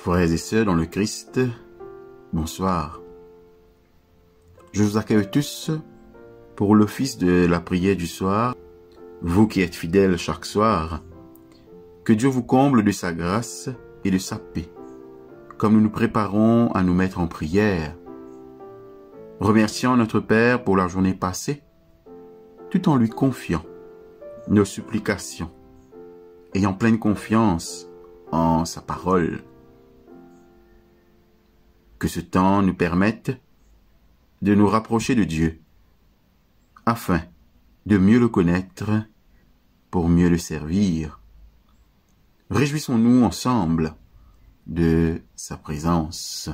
Frères et sœurs dans le Christ, bonsoir. Je vous accueille tous pour l'office de la prière du soir. Vous qui êtes fidèles chaque soir, que Dieu vous comble de sa grâce et de sa paix, comme nous nous préparons à nous mettre en prière, remerciant notre Père pour la journée passée, tout en lui confiant nos supplications, ayant pleine confiance en sa parole. Que ce temps nous permette de nous rapprocher de Dieu, afin de mieux le connaître, pour mieux le servir. Réjouissons-nous ensemble de sa présence.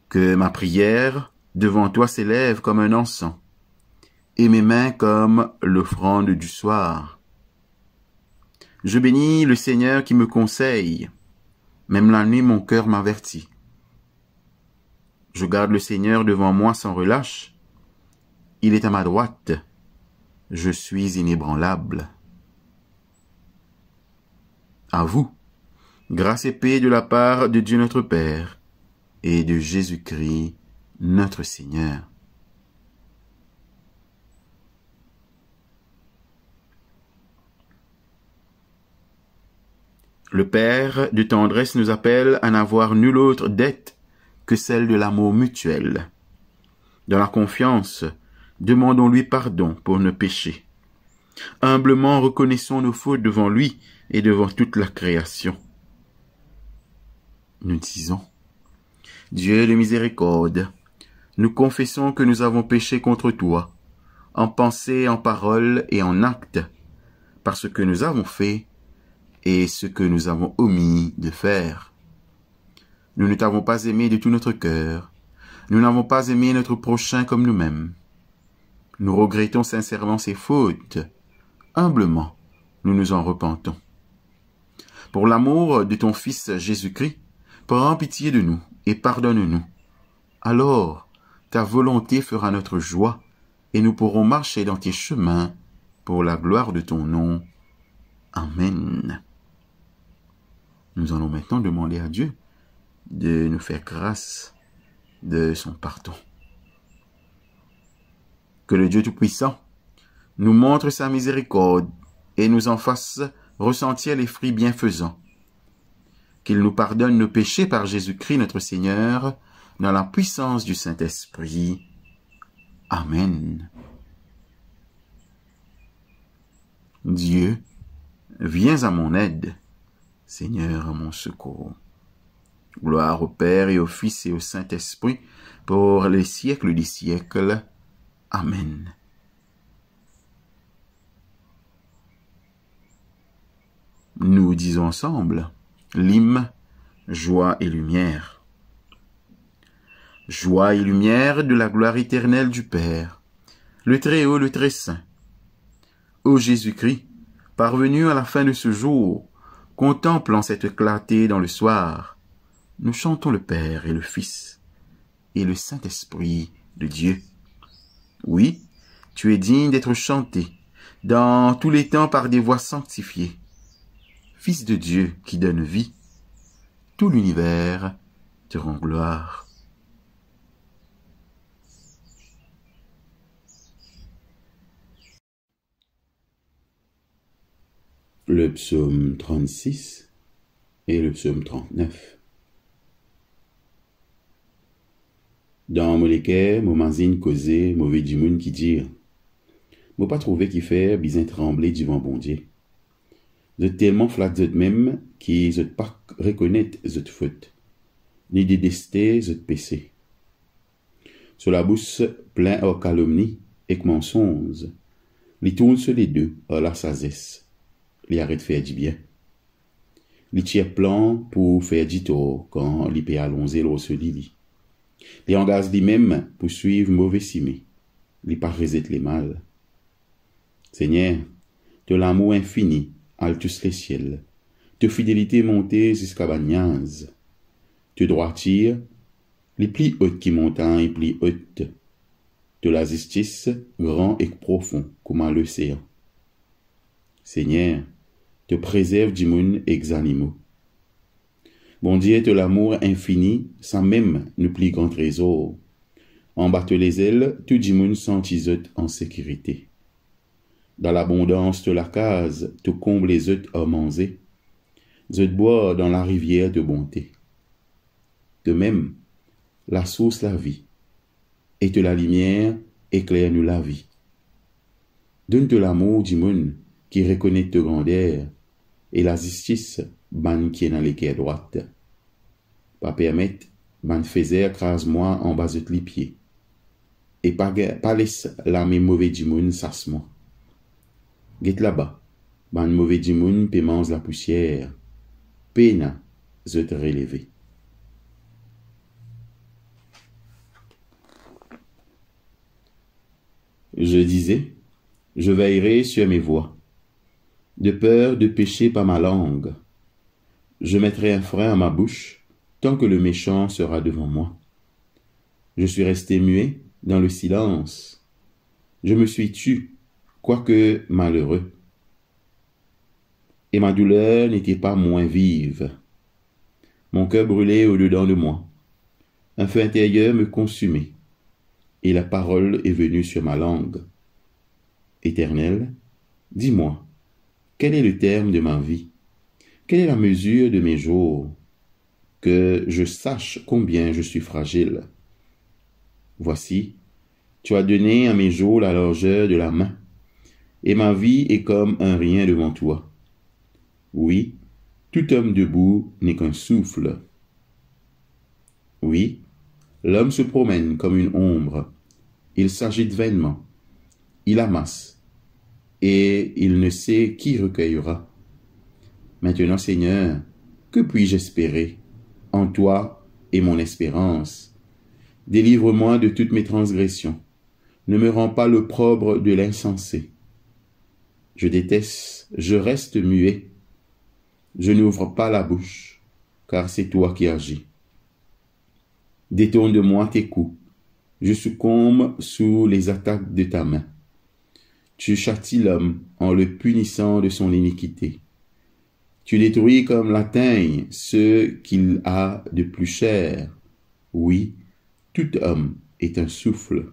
Que ma prière devant toi s'élève comme un encens, et mes mains comme l'offrande du soir. Je bénis le Seigneur qui me conseille, même la nuit mon cœur m'avertit. Je garde le Seigneur devant moi sans relâche, il est à ma droite, je suis inébranlable. À vous, grâce et paix de la part de Dieu notre Père et de Jésus-Christ notre Seigneur. Le Père de tendresse nous appelle à n'avoir nulle autre dette que celle de l'amour mutuel. Dans la confiance, demandons-lui pardon pour nos péchés. Humblement reconnaissons nos fautes devant lui et devant toute la création. Nous disons: Dieu de miséricorde, nous confessons que nous avons péché contre toi, en pensée, en parole et en acte, par ce que nous avons fait et ce que nous avons omis de faire. Nous ne t'avons pas aimé de tout notre cœur, nous n'avons pas aimé notre prochain comme nous-mêmes. Nous regrettons sincèrement ces fautes. Humblement, nous nous en repentons. Pour l'amour de ton Fils Jésus-Christ, prends pitié de nous et pardonne-nous. Alors, ta volonté fera notre joie et nous pourrons marcher dans tes chemins pour la gloire de ton nom. Amen. Nous allons maintenant demander à Dieu de nous faire grâce de son pardon. Que le Dieu Tout-Puissant nous montre sa miséricorde et nous en fasse ressentir les fruits bienfaisants. Qu'il nous pardonne nos péchés par Jésus-Christ notre Seigneur, dans la puissance du Saint-Esprit. Amen. Dieu, viens à mon aide. Seigneur, à mon secours. Gloire au Père et au Fils et au Saint-Esprit, pour les siècles des siècles. Amen. Nous disons ensemble l'hymne Joie et lumière. Joie et lumière de la gloire éternelle du Père, le Très-Haut, le Très-Saint. Ô Jésus-Christ, parvenu à la fin de ce jour, contemplant cette clarté dans le soir, nous chantons le Père et le Fils et le Saint-Esprit de Dieu. Oui, tu es digne d'être chanté dans tous les temps par des voix sanctifiées. Fils de Dieu qui donne vie, tout l'univers te rend gloire. Le psaume 36 et le psaume 39. Dans mon équerre, mon mazine causé, mauvais du monde qui dire, moi pas trouvé qui fait bien trembler devant bon Dieu. Vous êtes tellement flatte de même qui vous pas reconnaître votre faute, ni détester votre péché. Sur la bouche plein hors calomnie et que mensonge, les tourne sur les deux à la sagesse, les arrête de faire du bien. Les tire plan pour faire du tort quand les peut allonger l'eau se lit. Les engage lui-même pour suivre mauvais simé, les pas reset les mal. Seigneur, de l'amour infini, altus les ciels, de fidélité montée jusqu'à Bagnaz, de droiture, les plis hautes qui montagne et plis hautes, de la justice grand et profond comme l'océan. Seigneur, te préserve du monde ex animaux. Bon Dieu, de l'amour infini, sans même nous plus grand trésor. En batte les ailes, tout du monde sentit en sécurité. Dans l'abondance de la case, te comble les œufs à manger. Zot bois dans la rivière de bonté. De même, la source la vie, et de la lumière éclaire-nous la vie. Donne de l'amour du monde qui reconnaît te grandeur, et la justice ban qui est dans l'équerre droite. Pas permettre ban faiser crase-moi en bas de les pieds, et pas laisse l'âme mauvais du monde sasse-moi. Get là-bas, ban mauvais du monde pe mange la poussière, peine je te relever. Je disais, je veillerai sur mes voies, de peur de pécher par ma langue. Je mettrai un frein à ma bouche, tant que le méchant sera devant moi. Je suis resté muet dans le silence. Je me suis tu, quoique malheureux. Et ma douleur n'était pas moins vive. Mon cœur brûlait au-dedans de moi. Un feu intérieur me consumait, et la parole est venue sur ma langue. Éternel, dis-moi, quel est le terme de ma vie? Quelle est la mesure de mes jours? Que je sache combien je suis fragile. Voici, tu as donné à mes jours la largeur de la main, et ma vie est comme un rien devant toi. Oui, tout homme debout n'est qu'un souffle. Oui, l'homme se promène comme une ombre, il s'agite vainement, il amasse, et il ne sait qui recueillera. Maintenant, Seigneur, que puis-je espérer? En toi est mon espérance. Délivre-moi de toutes mes transgressions. Ne me rends pas l'opprobre de l'insensé. Je déteste, je reste muet. Je n'ouvre pas la bouche, car c'est toi qui agis. Détourne de moi tes coups. Je succombe sous les attaques de ta main. Tu châties l'homme en le punissant de son iniquité. Tu détruis comme la teigne ce qu'il a de plus cher. Oui, tout homme est un souffle.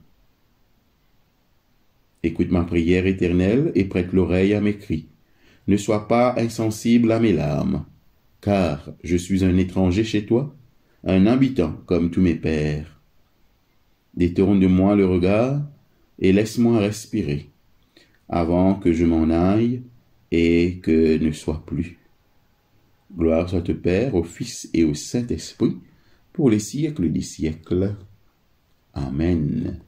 Écoute ma prière éternelle et prête l'oreille à mes cris. Ne sois pas insensible à mes larmes, car je suis un étranger chez toi, un habitant comme tous mes pères. Détourne de moi le regard et laisse-moi respirer, avant que je m'en aille et que ne soit plus. Gloire soit au Père, au Fils et au Saint-Esprit, pour les siècles des siècles. Amen.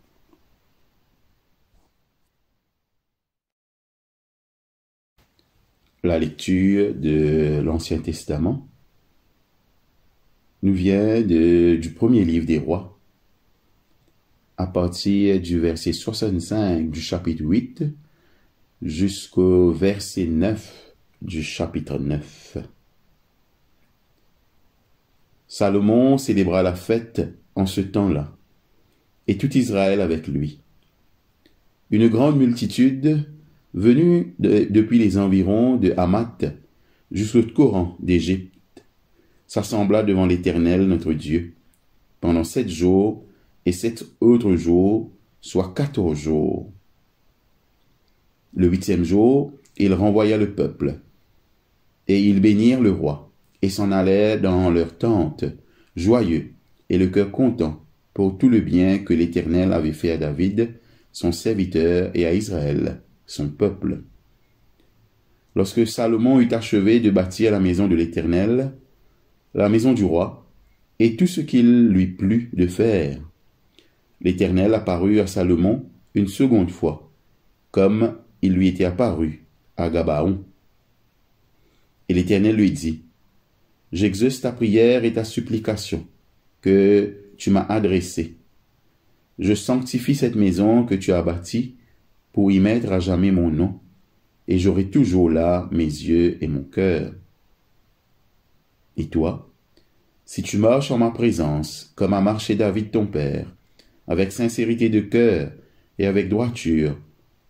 La lecture de l'Ancien Testament nous vient du premier livre des Rois, à partir du verset 65 du chapitre 8 jusqu'au verset 9 du chapitre 9. Salomon célébra la fête en ce temps-là, et tout Israël avec lui. Une grande multitude, venue depuis les environs de Hamath jusqu'au torrent d'Égypte, s'assembla devant l'Éternel notre Dieu pendant 7 jours et 7 autres jours, soit 14 jours. Le 8e jour, il renvoya le peuple, et ils bénirent le roi, et s'en allèrent dans leur tente, joyeux, et le cœur content, pour tout le bien que l'Éternel avait fait à David, son serviteur, et à Israël, son peuple. Lorsque Salomon eut achevé de bâtir la maison de l'Éternel, la maison du roi, et tout ce qu'il lui plut de faire, l'Éternel apparut à Salomon une seconde fois, comme il lui était apparu à Gabaon. Et l'Éternel lui dit, « J'exauce ta prière et ta supplication que tu m'as adressée. Je sanctifie cette maison que tu as bâtie pour y mettre à jamais mon nom, et j'aurai toujours là mes yeux et mon cœur. Et toi, si tu marches en ma présence, comme a marché David ton père, avec sincérité de cœur et avec droiture,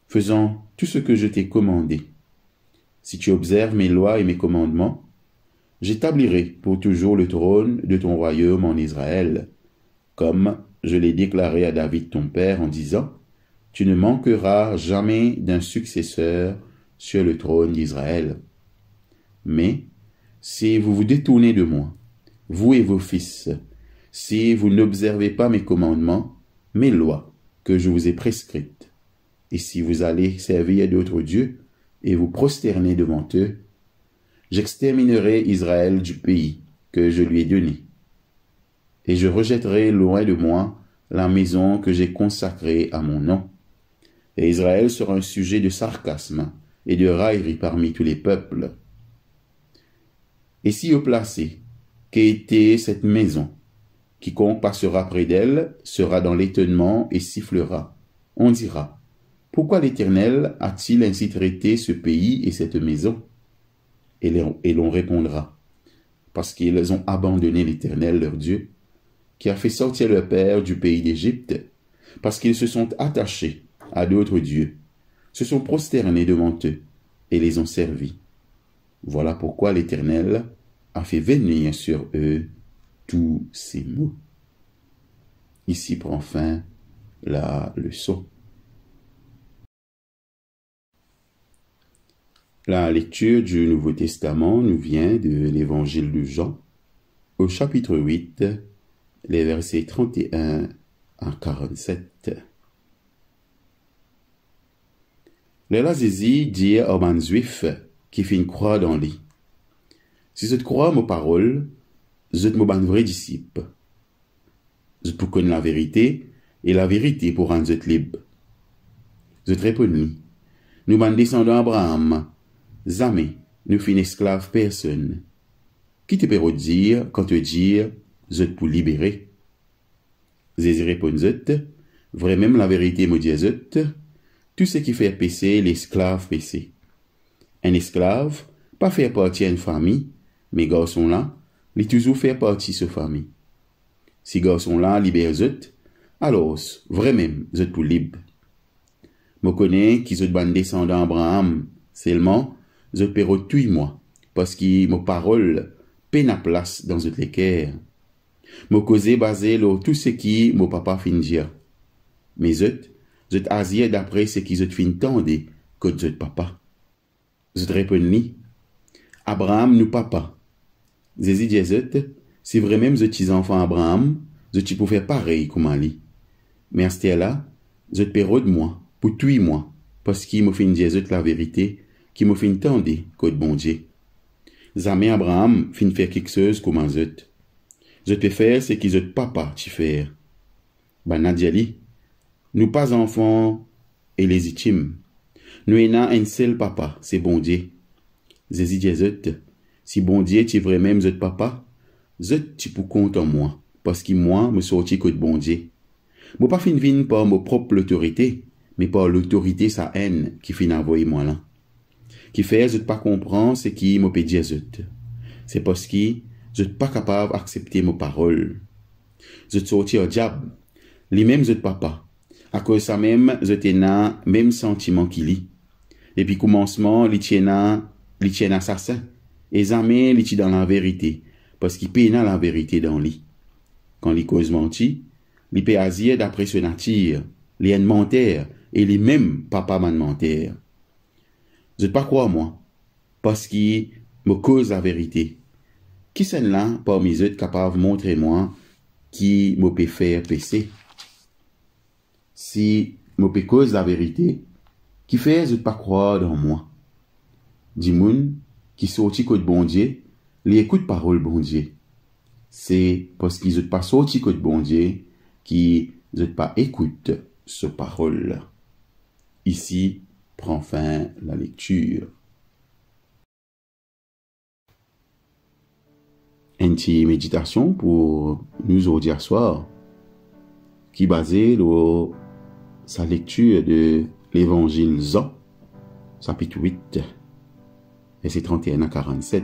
faisant tout ce que je t'ai commandé, si tu observes mes lois et mes commandements, j'établirai pour toujours le trône de ton royaume en Israël, comme je l'ai déclaré à David ton père en disant, tu ne manqueras jamais d'un successeur sur le trône d'Israël. Mais, si vous vous détournez de moi, vous et vos fils, si vous n'observez pas mes commandements, mes lois que je vous ai prescrites, et si vous allez servir d'autres dieux et vous prosterner devant eux, j'exterminerai Israël du pays que je lui ai donné, et je rejetterai loin de moi la maison que j'ai consacrée à mon nom. Et Israël sera un sujet de sarcasme et de raillerie parmi tous les peuples. Et si haut placé qu'était cette maison, quiconque passera près d'elle sera dans l'étonnement et sifflera. On dira, pourquoi l'Éternel a-t-il ainsi traité ce pays et cette maison? Et l'on répondra, parce qu'ils ont abandonné l'Éternel leur Dieu, qui a fait sortir leur père du pays d'Égypte, parce qu'ils se sont attachés à d'autres dieux, se sont prosternés devant eux, et les ont servis. Voilà pourquoi l'Éternel a fait venir sur eux tous ces maux. Ici prend fin la leçon. La lecture du Nouveau Testament nous vient de l'Évangile de Jean, au chapitre 8, les versets 31 à 47. Les Lazési dit aux man juifs qui fin croire dans lui. Si je te crois mes paroles, je te mon vrai disciple. Je te connais la vérité, et la vérité pour rendre je libre. Je te réponds, nous man descendants d'Abraham, jamais nous fin esclaves personne. Qui te peut dire quand te dire, je te pour libérer? Jésus répond, vrai même la vérité me dit, tout ce qui fait pécher l'esclave péché. Un esclave, pas faire partie d'une famille, mais garçon là, il toujours fait partie de sa famille. Si garçon là libère zut, alors, vrai même, zut pour libre. Me connais qui zut ban descendant Abraham, seulement, zut peux tuer moi, parce que mes paroles peine à place dans zut l'équerre. Me causé basé sur tout ce qui mon papa fin dire. Mais zut agir d'après ce qui zut fin tende que zut papa. Zut répond Abraham nous papa. Jésus dit zut, si vrai même zut enfant Abraham, zut pour faire pareil comme lui. Mais à ce là, zut peux de moi, pour tuer moi, parce qu'il me fin dire zut la vérité, qui me fin tende que bon Dieu. Jamais Abraham fin faire quelque chose comme zut. Je te faire ce que zut papa tu faire. Banadiali, nous pas enfants et légitimes. Nous ayons un seul papa, c'est bon Dieu. Jésus dit zut, si bon Dieu tu vrai même zut papa, zut tu pour compte en moi, parce que moi me sorti que de bon Dieu. Moi pas fin vin par ma propre autorité, mais par l'autorité sa haine qui fin envoyer moi là. Qui fait zut pas comprendre ce qui me peut dire zut. C'est parce que je suis pas capable d'accepter mes paroles. Je suis sorti au diable. Lui-même, je suis papa. À cause de ça même, je suis dans le même sentiment qu'il lit. Depuis commencement, il tient assassin. Et jamais, il est dans la vérité. Parce qu'il peine la vérité dans lui. Quand il cause menti, il peut agir d'après son nature. Il est menteur. Et lui-même, papa m'a menteur. Je ne pas croire moi. Parce qu'il me cause la vérité. Qui sont là parmi eux capable de montrer moi qui me peut faire pécher? Si me peut cause la vérité, qui fait je pas croire dans moi? Dis moun qui sorti que de bon Dieu, li écoute parole bon Dieu. C'est parce qu'ils ont pas sorti que de bon Dieu qui n'ont pas écoute ce parole. Ici prend fin la lecture. Une petite méditation pour nous aujourd'hui soir, qui est basée sur sa lecture de l'évangile Jean, chapitre 8, verset 31 à 47.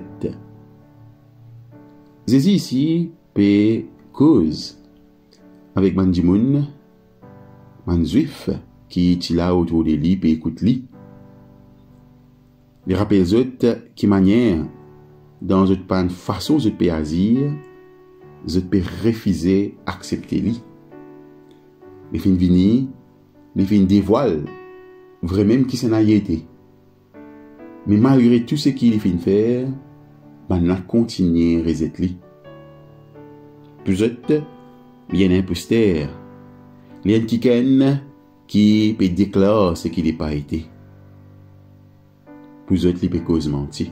Jésus ici peut cause avec Mandimoun, man juif, qui est là autour de lui, peut écouter lui. Il rappelle les autres qui manière dans une façon de peux agir, je peux refuser accepter lui. Les fins venir, les fins dévoile, vraiment qui s'en a été. Mais malgré tout ce qu'il fin faire, ben a continué à reset lui. Peut-être, il y a un imposteur, il y a un quelqu'un qui peut déclarer ce qu'il n'a pas été. Peut-être, il peut cause mentir.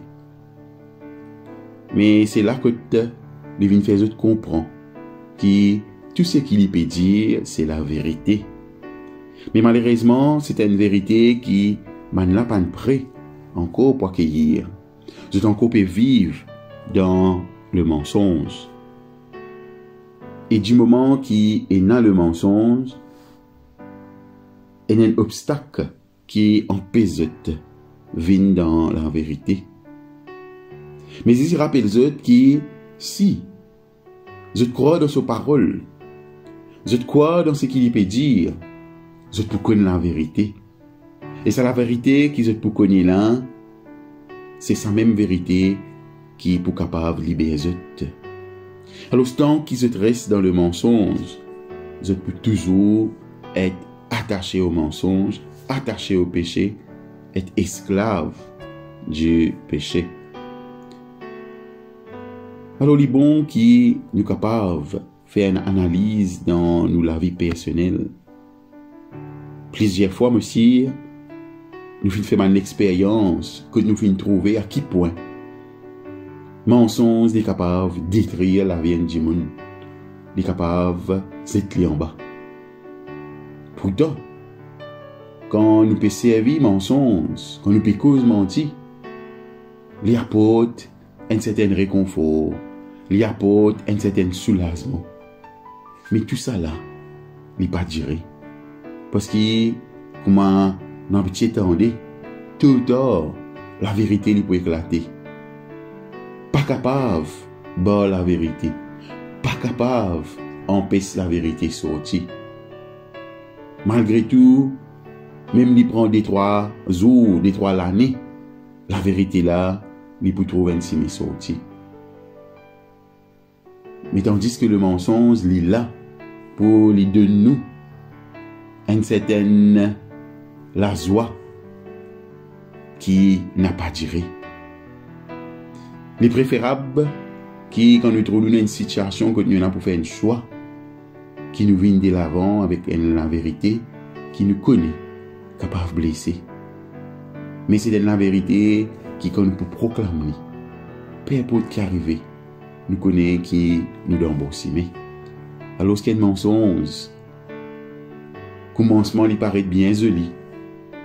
Mais c'est là que les vins fait comprendre que tout ce qu'il peut dire, c'est la vérité. Mais malheureusement, c'est une vérité qui man n'a pas prêt encore pour accueillir. Je encore peut vivre dans le mensonge. Et du moment qui est dans le mensonge, il y a un obstacle qui empêche de venir dans la vérité. Mais ici, rappelle que si je crois dans ses paroles, je crois dans ce qu'il peut dire, je peux connaître la vérité. Et c'est la vérité que je peux connaître là, c'est sa même vérité qui est pour capable de libérer eux. Alors, tant qu'ils se restent dans le mensonge, ils peuvent toujours être attachés au mensonge, attachés au péché, être esclaves du péché. Alors, les bons qui nous capables de faire une analyse dans la vie personnelle. Plusieurs fois, monsieur, nous faisons une expérience que nous faisons trouver à qui point mensonge est capable de détruire la vie du monde. Il est capable de s'étler en bas. Pourtant, quand nous pouvons servir mensonge, quand nous pouvons cause mentir, il apporte un certain réconfort, il apporte un certain soulagement. Mais tout ça là, il n'est pas duré. Parce que, comme on a entendu, tout ou tard, la vérité peut éclater. Pas capable de la vérité. Pas capable d'empêcher la vérité sortir. Malgré tout, même il prend des 3 jours, des 3 l'année, la vérité là, il peut trouver un signe sorti. Mais tandis que le mensonge, il est là pour les de nous une certaine la joie qui n'a pas duré. Il est préférable quand nous trouvons une situation que nous avons pour faire un choix qui nous vient de l'avant avec la vérité qui nous connaît, capable de blesser. Mais c'est la vérité qui nous peut proclamer. Peu importe qui arrive, nous connaissons qui nous donne mais alors ce qu'il y a un mensonge, commencement il paraît bien joli,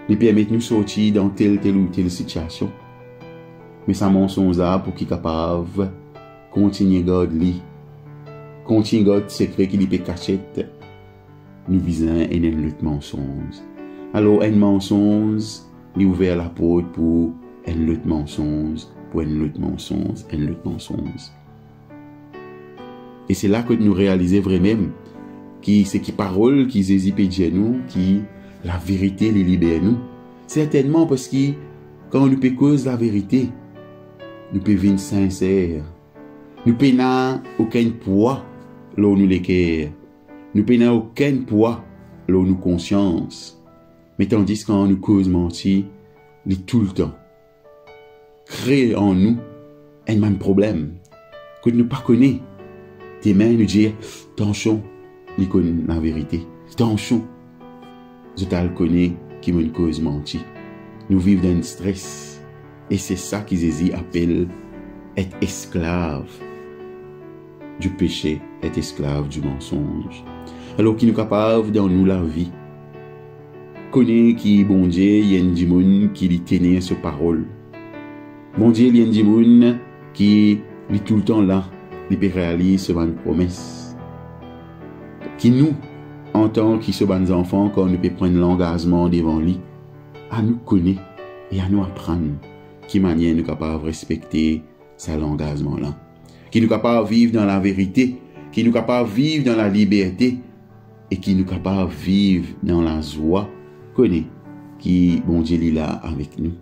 il permet de nous sortir dans telle ou telle situation. Mais ça mensonge là pour qu'il capable de continuer à garder, continuer à garder secret qu'il peut cacher. Nous visons un autre mensonge. Alors un mensonge, il ouvert la porte pour un autre mensonge, pour un autre mensonge, un autre mensonge. Et c'est là que nous réalisons vraiment qui c'est qui parole qui hésite de nous, qui la vérité les libère nous. Certainement parce que quand nous peut cause la vérité, nous pouvons vivre sincères. Nous n'avons aucun poids là où nous l'équerre. Nous n'avons aucun poids là où nous conscience. Mais tandis que quand nous cause mentir, il tout le temps crée en nous un même problème que nous ne pas connaissons. Tes mains nous disent, attention, il connaît la vérité. Attention, je t'ai connais qui me cause mentir. Nous vivons dans un stress. Et c'est ça qu'ils appellent être esclave du péché, être esclave du mensonge. Alors qu'il nous capable dans nous la vie. Connaît qui bon Dieu, il y a un monde qui lui tenait sur parole. Bon Dieu, il y a un monde qui est tout le temps là, il peut réaliser ce bonne promesse. Qui nous, en tant que ce bonnes enfants, quand nous peut prendre l'engagement devant lui, à nous connaître et à nous apprendre qui manière nous capable de respecter cet engagement là, qui nous capable de vivre dans la vérité, qui nous capable de vivre dans la liberté et qui nous capable de vivre dans la joie, connaît qui bon Dieu est là avec nous,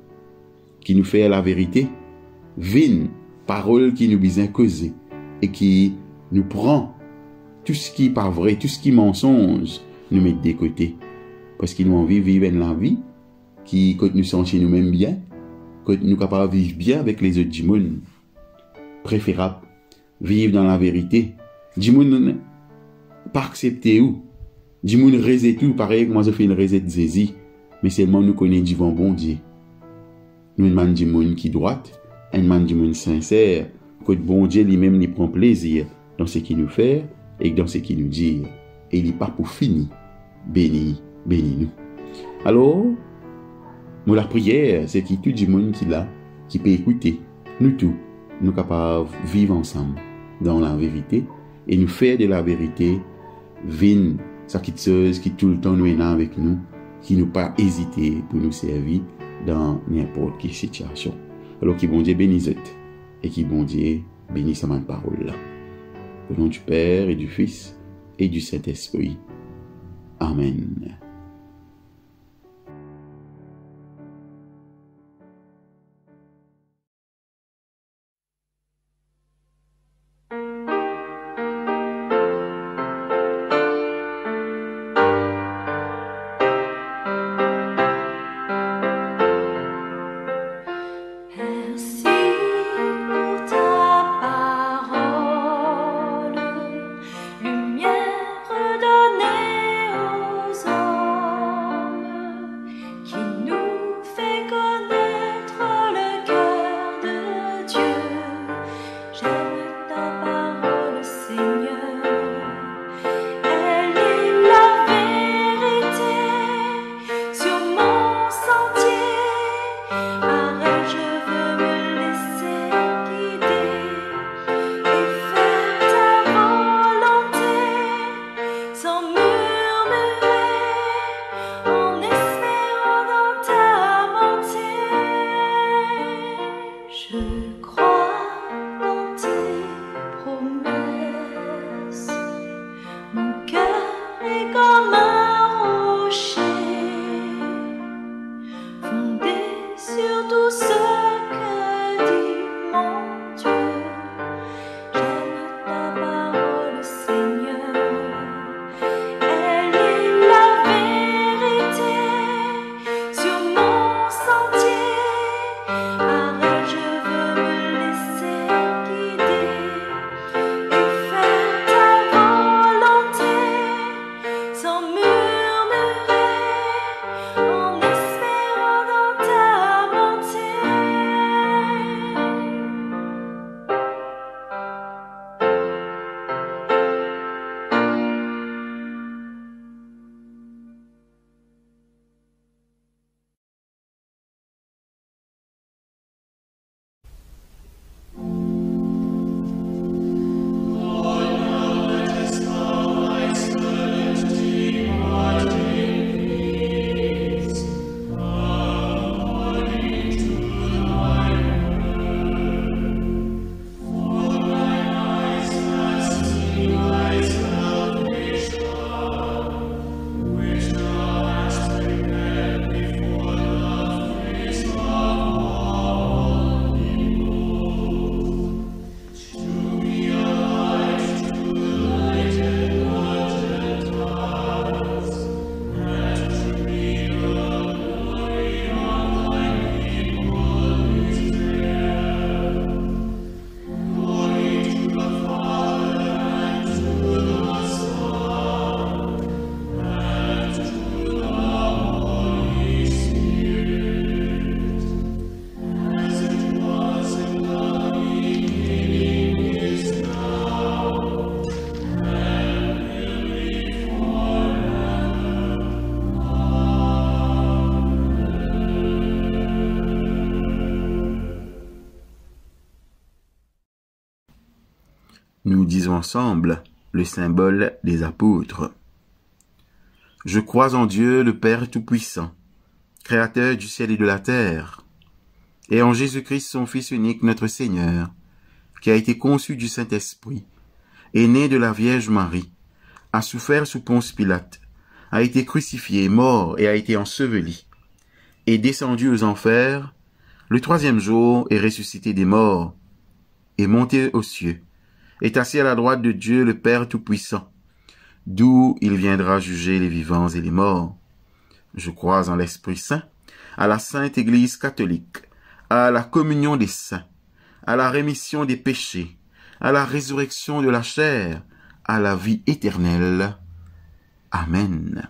qui nous fait la vérité, vine parole qui nous besoin causer et qui nous prend tout ce qui n'est pas vrai, tout ce qui est mensonge, nous met de côté parce qu'il nous envie de vivre la vie qui quand nous sentons nous-mêmes bien, que nous sommes capables de vivre bien avec les autres du monde. Préférable, vivre dans la vérité. Du monde, pas accepter où. Du monde, reset tout, pareil que moi je fais une reset zézi. Mais seulement nous connaissons du bon Dieu. Nous sommes du monde qui droite, un man du monde sincère, que bon Dieu lui-même lui prend plaisir dans ce qu'il nous fait et dans ce qu'il nous dit. Et il n'est pas pour finir. Béni nous. Alors, moi, la prière, c'est qu'il y a tout le monde qui là, qui peut écouter. Nous tous, nous sommes capables de vivre ensemble dans la vérité et nous faire de la vérité vine, ça qui tout le temps nous est là avec nous, qui nous pas hésiter pour nous servir dans n'importe quelle situation. Alors qui bon Dieu bénisse et qui bon Dieu bénisse ma parole là. Au nom du Père et du Fils et du Saint-Esprit. Amen. Nous disons ensemble le symbole des apôtres. Je crois en Dieu, le Père Tout-Puissant, Créateur du ciel et de la terre, et en Jésus-Christ, son Fils unique, notre Seigneur, qui a été conçu du Saint-Esprit, est né de la Vierge Marie, a souffert sous Ponce Pilate, a été crucifié, mort et a été enseveli, est descendu aux enfers, le troisième jour est ressuscité des morts, est monté aux cieux, est assis à la droite de Dieu le Père Tout-Puissant, d'où il viendra juger les vivants et les morts. Je crois en l'Esprit Saint, à la Sainte Église catholique, à la communion des saints, à la rémission des péchés, à la résurrection de la chair, à la vie éternelle. Amen.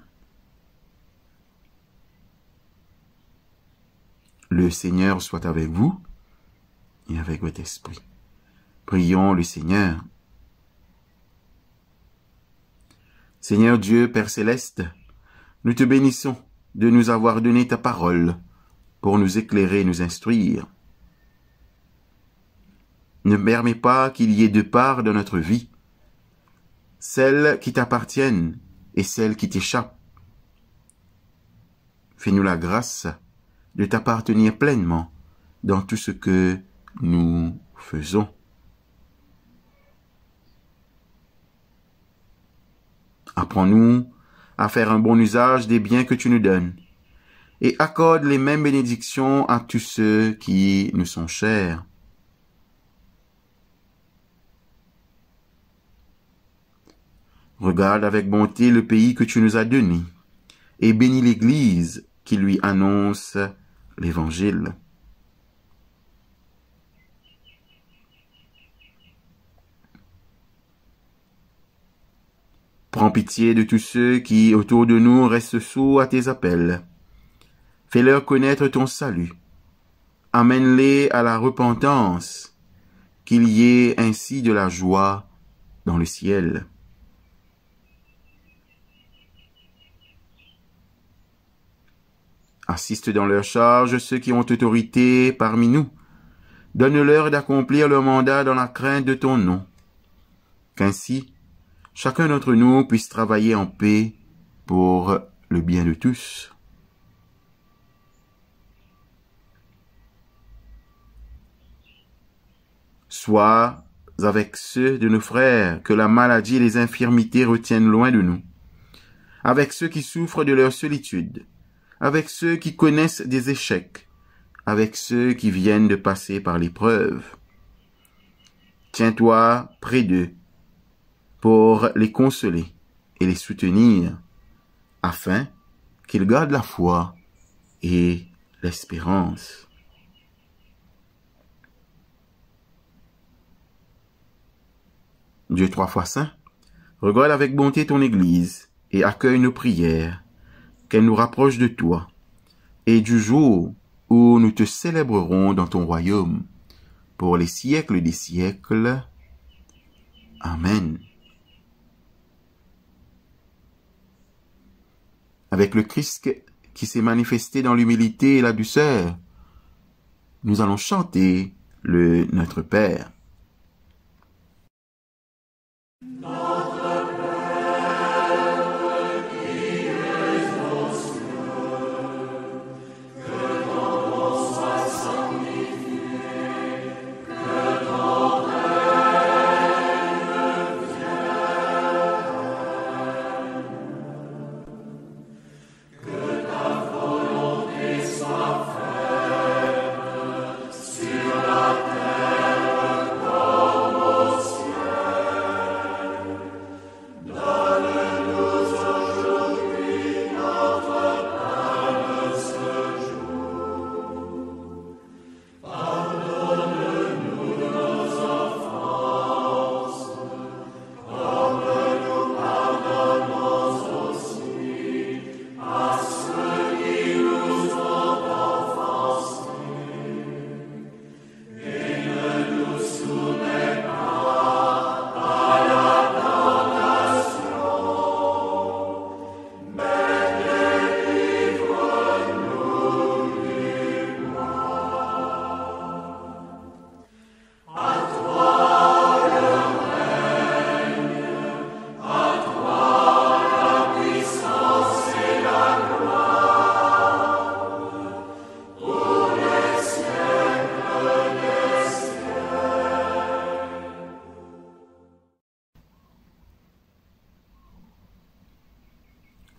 Le Seigneur soit avec vous et avec votre esprit. Prions le Seigneur. Seigneur Dieu, Père céleste, nous te bénissons de nous avoir donné ta parole pour nous éclairer et nous instruire. Ne permets pas qu'il y ait deux parts dans notre vie, celles qui t'appartiennent et celles qui t'échappent. Fais-nous la grâce de t'appartenir pleinement dans tout ce que nous faisons. Apprends-nous à faire un bon usage des biens que tu nous donnes et accorde les mêmes bénédictions à tous ceux qui nous sont chers. Regarde avec bonté le pays que tu nous as donné et bénis l'Église qui lui annonce l'Évangile. Prends pitié de tous ceux qui, autour de nous, restent sourds à tes appels. Fais-leur connaître ton salut. Amène-les à la repentance, qu'il y ait ainsi de la joie dans le ciel. Assiste dans leur charge ceux qui ont autorité parmi nous. Donne-leur d'accomplir leur mandat dans la crainte de ton nom. Qu'ainsi, chacun d'entre nous puisse travailler en paix pour le bien de tous. Sois avec ceux de nos frères que la maladie et les infirmités retiennent loin de nous, avec ceux qui souffrent de leur solitude, avec ceux qui connaissent des échecs, avec ceux qui viennent de passer par l'épreuve. Tiens-toi près d'eux pour les consoler et les soutenir, afin qu'ils gardent la foi et l'espérance. Dieu trois fois saint, regarde avec bonté ton Église et accueille nos prières, qu'elle nous rapproche de toi, et du jour où nous te célébrerons dans ton royaume, pour les siècles des siècles. Amen. Avec le Christ qui s'est manifesté dans l'humilité et la douceur, nous allons chanter le Notre Père.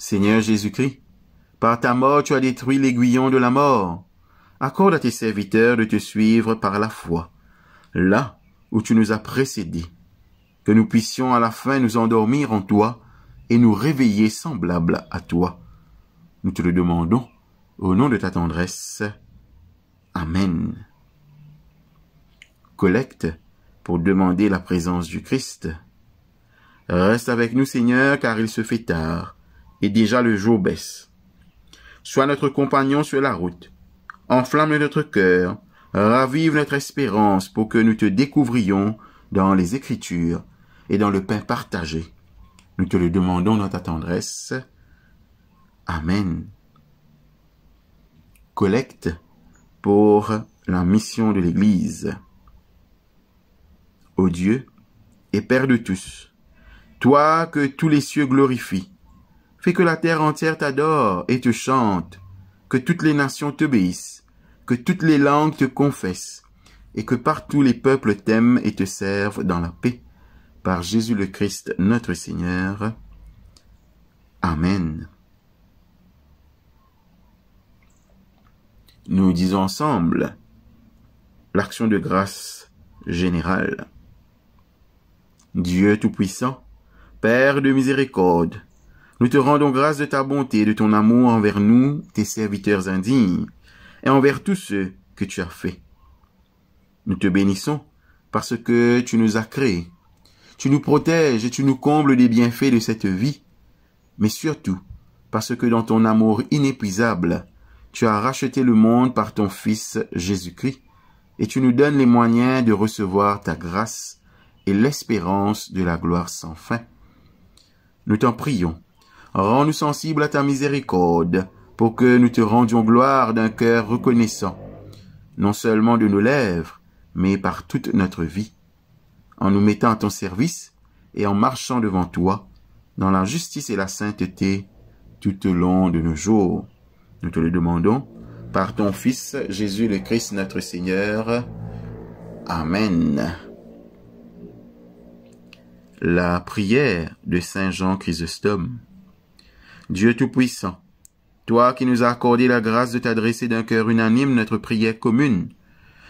Seigneur Jésus-Christ, par ta mort tu as détruit l'aiguillon de la mort. Accorde à tes serviteurs de te suivre par la foi, là où tu nous as précédés, que nous puissions à la fin nous endormir en toi et nous réveiller semblables à toi. Nous te le demandons au nom de ta tendresse. Amen. Collecte pour demander la présence du Christ. Reste avec nous, Seigneur, car il se fait tard, et déjà le jour baisse. Sois notre compagnon sur la route. Enflamme notre cœur, ravive notre espérance pour que nous te découvrions dans les Écritures et dans le pain partagé. Nous te le demandons dans ta tendresse. Amen. Collecte pour la mission de l'Église. Ô Dieu et Père de tous, toi que tous les cieux glorifient, fais que la terre entière t'adore et te chante, que toutes les nations t'obéissent, que toutes les langues te confessent, et que partout les peuples t'aiment et te servent dans la paix, par Jésus le Christ notre Seigneur. Amen. Nous disons ensemble l'action de grâce générale. Dieu Tout-Puissant, Père de miséricorde, nous te rendons grâce de ta bonté et de ton amour envers nous, tes serviteurs indignes, et envers tous ceux que tu as faits. Nous te bénissons parce que tu nous as créés. Tu nous protèges et tu nous combles des bienfaits de cette vie, mais surtout parce que dans ton amour inépuisable, tu as racheté le monde par ton Fils Jésus-Christ, et tu nous donnes les moyens de recevoir ta grâce et l'espérance de la gloire sans fin. Nous t'en prions, rends-nous sensibles à ta miséricorde, pour que nous te rendions gloire d'un cœur reconnaissant, non seulement de nos lèvres, mais par toute notre vie, en nous mettant à ton service et en marchant devant toi, dans la justice et la sainteté, tout au long de nos jours. Nous te le demandons, par ton Fils, Jésus le Christ notre Seigneur. Amen. La prière de Saint Jean Chrysostome. Dieu Tout-Puissant, toi qui nous as accordé la grâce de t'adresser d'un cœur unanime notre prière commune,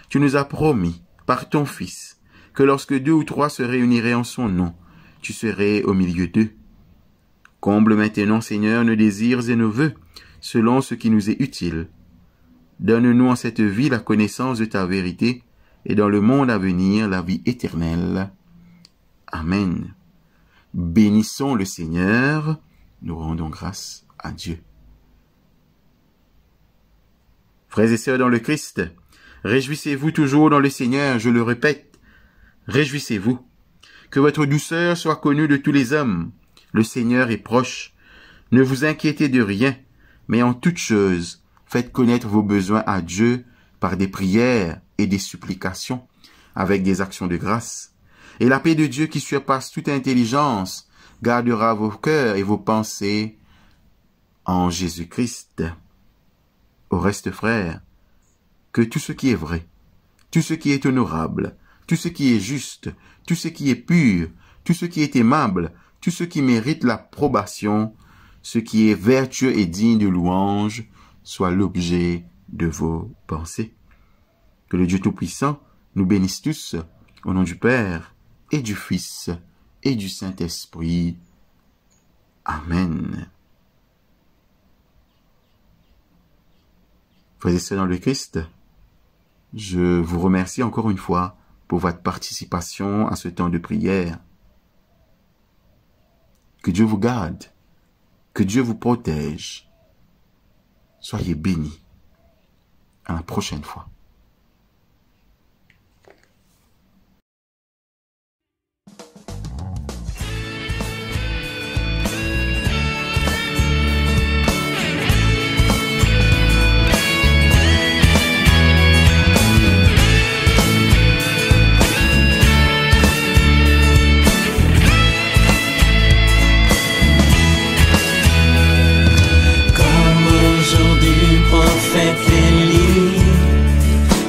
tu nous as promis, par ton Fils, que lorsque 2 ou 3 se réuniraient en son nom, tu serais au milieu d'eux. Comble maintenant, Seigneur, nos désirs et nos vœux, selon ce qui nous est utile. Donne-nous en cette vie la connaissance de ta vérité, et dans le monde à venir la vie éternelle. Amen. Bénissons le Seigneur, nous rendons grâce à Dieu. Frères et sœurs dans le Christ, réjouissez-vous toujours dans le Seigneur, je le répète, réjouissez-vous. Que votre douceur soit connue de tous les hommes. Le Seigneur est proche. Ne vous inquiétez de rien, mais en toute chose, faites connaître vos besoins à Dieu par des prières et des supplications, avec des actions de grâce. Et la paix de Dieu qui surpasse toute intelligence gardera vos cœurs et vos pensées en Jésus-Christ. Au reste, frères, que tout ce qui est vrai, tout ce qui est honorable, tout ce qui est juste, tout ce qui est pur, tout ce qui est aimable, tout ce qui mérite l'approbation, ce qui est vertueux et digne de louange, soit l'objet de vos pensées. Que le Dieu Tout-Puissant nous bénisse tous, au nom du Père, et du Fils, et du Saint-Esprit. Amen. Frères et sœurs dans le Christ, je vous remercie encore une fois pour votre participation à ce temps de prière. Que Dieu vous garde, que Dieu vous protège. Soyez bénis. À la prochaine fois.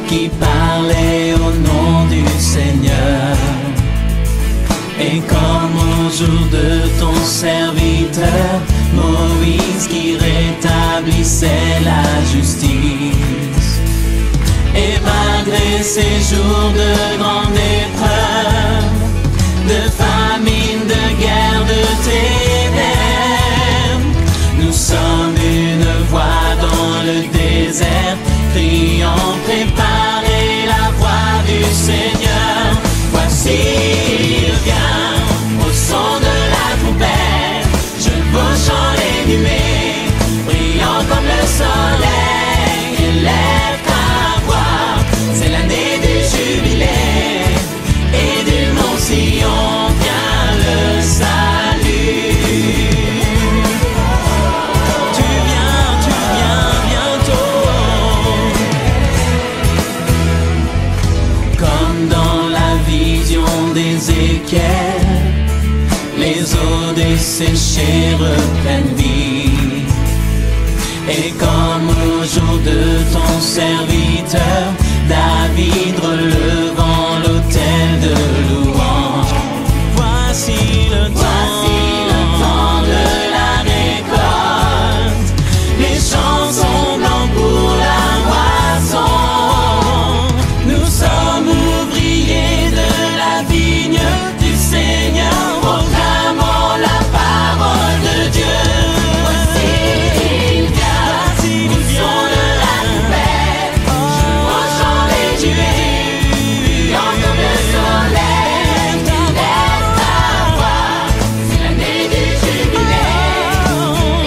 Qui parlait au nom du Seigneur, et comme au jour de ton serviteur Moïse. c'est la justice. Et malgré ces jours de grande épreuve, de famine, de guerre, de ténèbres, nous sommes une voix dans le désert, criant, préparez la voie du Seigneur. Voici il vient, au son de la trompette, chevauchant les nuées, brillant comme le soleil, élève ta voix, c'est l'année du jubilé, et du mont Sion vient le salut. Tu viens bientôt, comme dans la vision d'Ézéchiel, les eaux desséchées reprennent vie. Et comme au jour de ton serviteur David, relevant l'autel de louange, voici le temps de la récolte. Les champs sont blancs pour la moisson. Nous sommes ouvriers de la vigne du Seigneur, proclamons la parole de Dieu. Voici il vient, au son de la trompette, chevauchant les nuées, brillant comme le soleil, élève ta voix, c'est l'année du jubilé,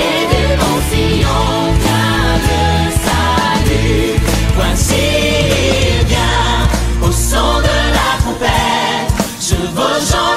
et du mont Sion vient le salut. Voici il vient, au son de la trompette, chevauchant